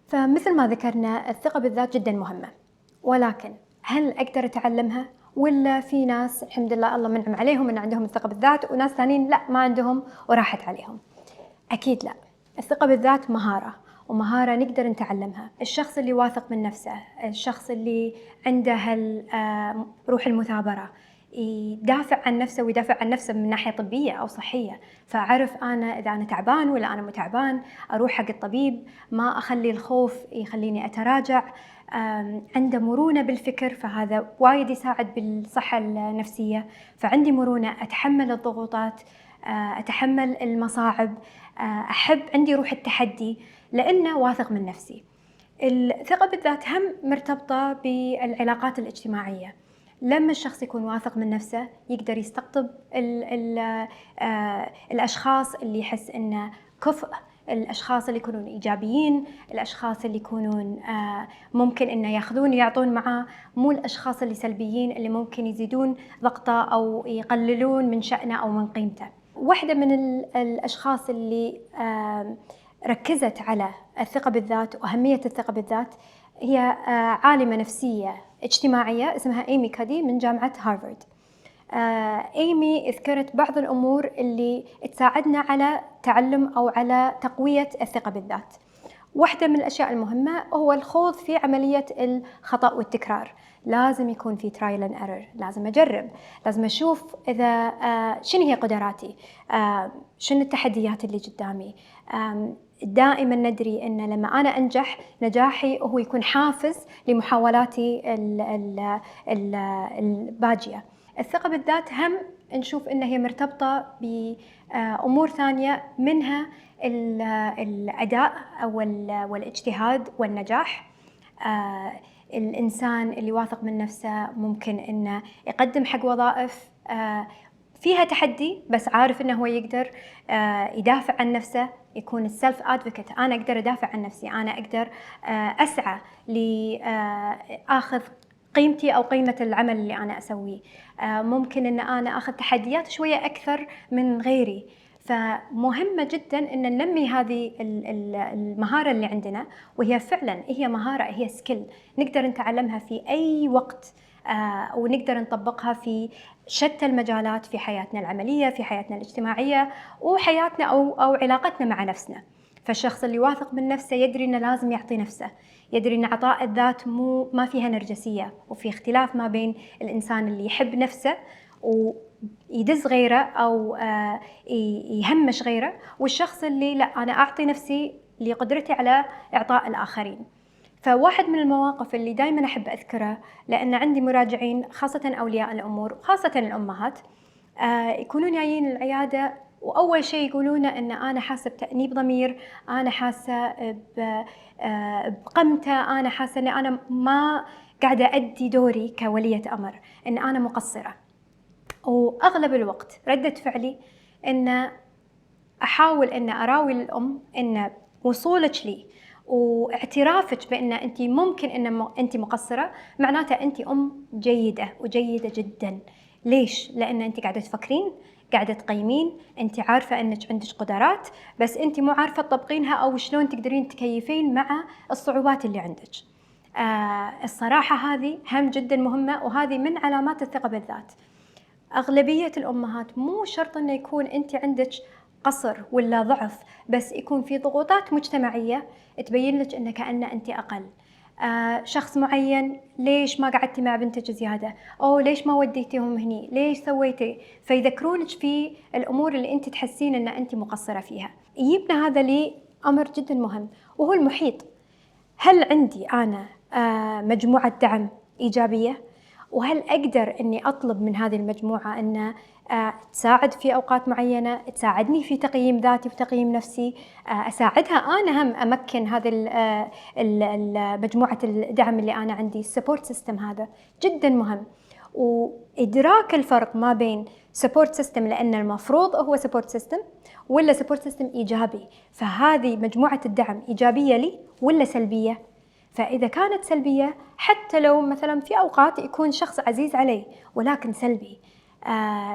فمثل ما ذكرنا الثقة بالذات جدا مهمة، ولكن هل أقدر أتعلمها؟ ولا في ناس الحمد لله الله منعم عليهم أن عندهم الثقة بالذات، وناس ثانيين لا ما عندهم وراحت عليهم؟ أكيد لا. الثقة بالذات مهارة، ومهارة نقدر نتعلمها. الشخص اللي واثق من نفسه، الشخص اللي عنده روح المثابرة، يدافع عن نفسه ويدافع عن نفسه من ناحية طبية أو صحية. فأعرف أنا إذا أنا تعبان ولا أنا مو تعبان، أروح حق الطبيب، ما أخلي الخوف يخليني أتراجع. عنده مرونة بالفكر، فهذا وايد يساعد بالصحة النفسية. فعندي مرونة، أتحمل الضغوطات، أتحمل المصاعب، أحب، عندي روح التحدي لأنه واثق من نفسي. الثقة بالذات هم مرتبطة بالعلاقات الاجتماعية. لما الشخص يكون واثق من نفسه يقدر يستقطب الأشخاص اللي يحس إنه كفء، الأشخاص اللي يكونون إيجابيين، الأشخاص اللي يكونون ممكن إنه ياخذون ويعطون معاه، مو الأشخاص اللي سلبيين اللي ممكن يزيدون ضغطه أو يقللون من شأنه أو من قيمته. واحدة من الأشخاص اللي ركزت على الثقة بالذات وأهمية الثقة بالذات هي عالمة نفسية اجتماعية اسمها إيمي كادي من جامعة هارفارد. إيمي ذكرت بعض الأمور اللي تساعدنا على تعلم أو على تقوية الثقة بالذات. واحدة من الأشياء المهمة هو الخوض في عملية الخطأ والتكرار. لازم يكون في ترايل اند ايرور، لازم أجرب، لازم أشوف إذا شنو هي قدراتي، شنو التحديات اللي قدامي. دائما ندري أن لما أنا أنجح نجاحي هو يكون حافز لمحاولاتي الباجية. الثقة بالذات هم نشوف أنها هي مرتبطة بأمور ثانية، منها الأداء والاجتهاد والنجاح. الإنسان اللي واثق من نفسه ممكن أنه يقدم حق وظائف فيها تحدي، بس عارف أنه هو يقدر يدافع عن نفسه، يكون السلف ادفوكيت. أنا أقدر أدافع عن نفسي، أنا أقدر أسعى لأخذ قيمتي أو قيمة العمل اللي أنا أسويه. ممكن أن أنا أخذ تحديات شوية أكثر من غيري. فمهمة جدا أن ننمي هذه المهارة اللي عندنا، وهي فعلا هي مهارة، هي سكيل نقدر نتعلمها في أي وقت، ونقدر نطبقها في شتى المجالات في حياتنا العملية، في حياتنا الاجتماعية، وحياتنا أو علاقتنا مع نفسنا. فالشخص اللي واثق من نفسه يدري أنه لازم يعطي نفسه، يدري أن عطاء الذات ما فيها نرجسية، وفي اختلاف ما بين الإنسان اللي يحب نفسه ويدز غيره أو يهمش غيره، والشخص اللي لا، أنا أعطي نفسي لقدرتي على إعطاء الآخرين. فواحد من المواقف اللي دايما أحب أذكرها، لأن عندي مراجعين خاصة أولياء الأمور وخاصة الأمهات يكونون جايين العيادة، وأول شيء يقولونه أن أنا حاسة بتأنيب ضمير، أنا حاسة بقمتة، أنا حاسة أن أنا ما قاعدة أدي دوري كولية أمر، أن أنا مقصرة. وأغلب الوقت ردة فعلي أن أحاول أن أراوي الأم أن وصولك لي واعترافك بأن أنت ممكن أن أنت مقصرة معناته أنت أم جيدة وجيدة جدا. ليش؟ لأن أنت قاعدة تفكرين، قاعدة تقيمين، أنت عارفة أنك عندك قدرات، بس أنت مو عارفة تطبقينها أو شلون تقدرين تكيفين مع الصعوبات اللي عندك. الصراحة هذه هم جدا مهمة، وهذه من علامات الثقة بالذات. أغلبية الأمهات مو شرط أنه يكون أنت عندك قصر ولا ضعف، بس يكون في ضغوطات مجتمعية تبين لك أنه كأنه أنت أقل. شخص معين، ليش ما قعدتي مع بنتك زيادة؟ أو ليش ما وديتيهم هني؟ ليش سويتي؟ فيذكرونك في الأمور اللي أنت تحسين أن أنت مقصرة فيها. يجيبنا هذا لي أمر جدا مهم، وهو المحيط. هل عندي أنا مجموعة دعم إيجابية؟ وهل أقدر أني أطلب من هذه المجموعة أن تساعد في أوقات معينة، تساعدني في تقييم ذاتي وتقييم نفسي، أساعدها أنا هم أمكن هذه مجموعة الدعم اللي أنا عندي. السبورت سيستم هذا جدا مهم، وإدراك الفرق ما بين سبورت سيستم لأن المفروض هو سبورت سيستم ولا سبورت سيستم إيجابي. فهذه مجموعة الدعم إيجابية لي ولا سلبية؟ فإذا كانت سلبية، حتى لو مثلا في أوقات يكون شخص عزيز علي ولكن سلبي،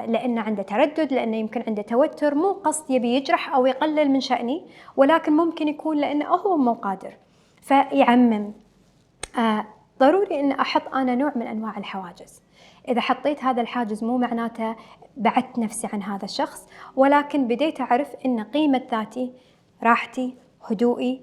لأنه عنده تردد، لأنه يمكن عنده توتر، مو قصد يبي يجرح أو يقلل من شأني، ولكن ممكن يكون لأنه هو مو قادر. فيعمم. ضروري أن أحط أنا نوع من أنواع الحواجز. إذا حطيت هذا الحاجز مو معناته بعدت نفسي عن هذا الشخص، ولكن بديت أعرف أن قيمة ذاتي، راحتي، هدوئي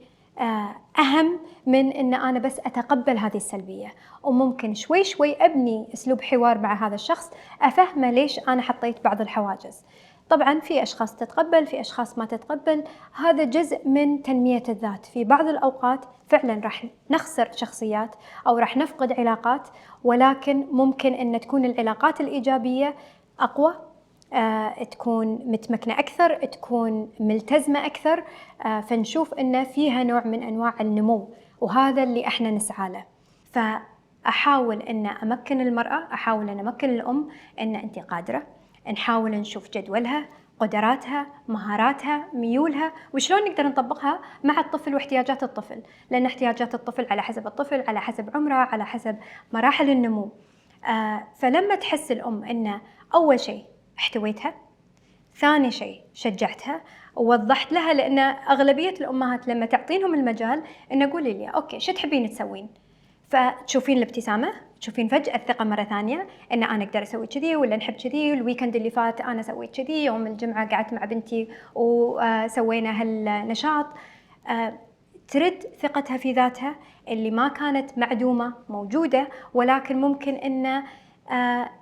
أهم من أن أنا بس أتقبل هذه السلبية. وممكن شوي شوي أبني أسلوب حوار مع هذا الشخص، أفهمه ليش أنا حطيت بعض الحواجز. طبعاً في أشخاص تتقبل، في أشخاص ما تتقبل، هذا جزء من تنمية الذات. في بعض الأوقات فعلاً راح نخسر شخصيات أو راح نفقد علاقات، ولكن ممكن أن تكون العلاقات الإيجابية أقوى، تكون متمكنة أكثر، تكون ملتزمة أكثر، فنشوف أن فيها نوع من أنواع النمو، وهذا اللي احنا نسعى له. فأحاول أن أمكن المرأة، أحاول أن أمكن الأم أن أنت قادرة. نحاول نشوف جدولها، قدراتها، مهاراتها، ميولها، وشلون نقدر نطبقها مع الطفل واحتياجات الطفل، لأن احتياجات الطفل على حسب الطفل، على حسب عمره، على حسب مراحل النمو. فلما تحس الأم أن أول شيء احتويتها، ثاني شيء شجعتها ووضحت لها، لأن أغلبية الأمهات لما تعطينهم المجال أن قولي لي أوكي شو تحبين تسوين، فتشوفين الابتسامة، تشوفين فجأة الثقة مرة ثانية أن أنا أقدر أسوي كذي، ولا نحب كذي، الويكند اللي فات أنا سويت كذي، يوم الجمعة قعدت مع بنتي وسوينا هالنشاط. ترد ثقتها في ذاتها اللي ما كانت معدومة، موجودة، ولكن ممكن أن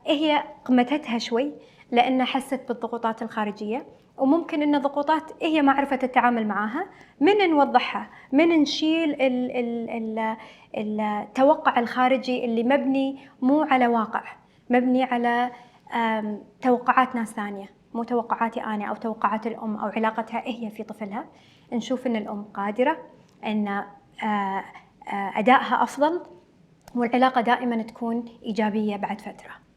هي قمتتها شوي لأن حست بالضغوطات الخارجية، وممكن أن ضغوطات هي ما عرفت التعامل معها. من نوضحها، من نشيل التوقع الخارجي اللي مبني مو على واقع، مبني على توقعات ناس ثانية، مو توقعاتي أنا أو توقعات الأم أو علاقتها هي في طفلها. نشوف أن الأم قادرة، أن أدائها أفضل، والعلاقة دائما تكون إيجابية بعد فترة.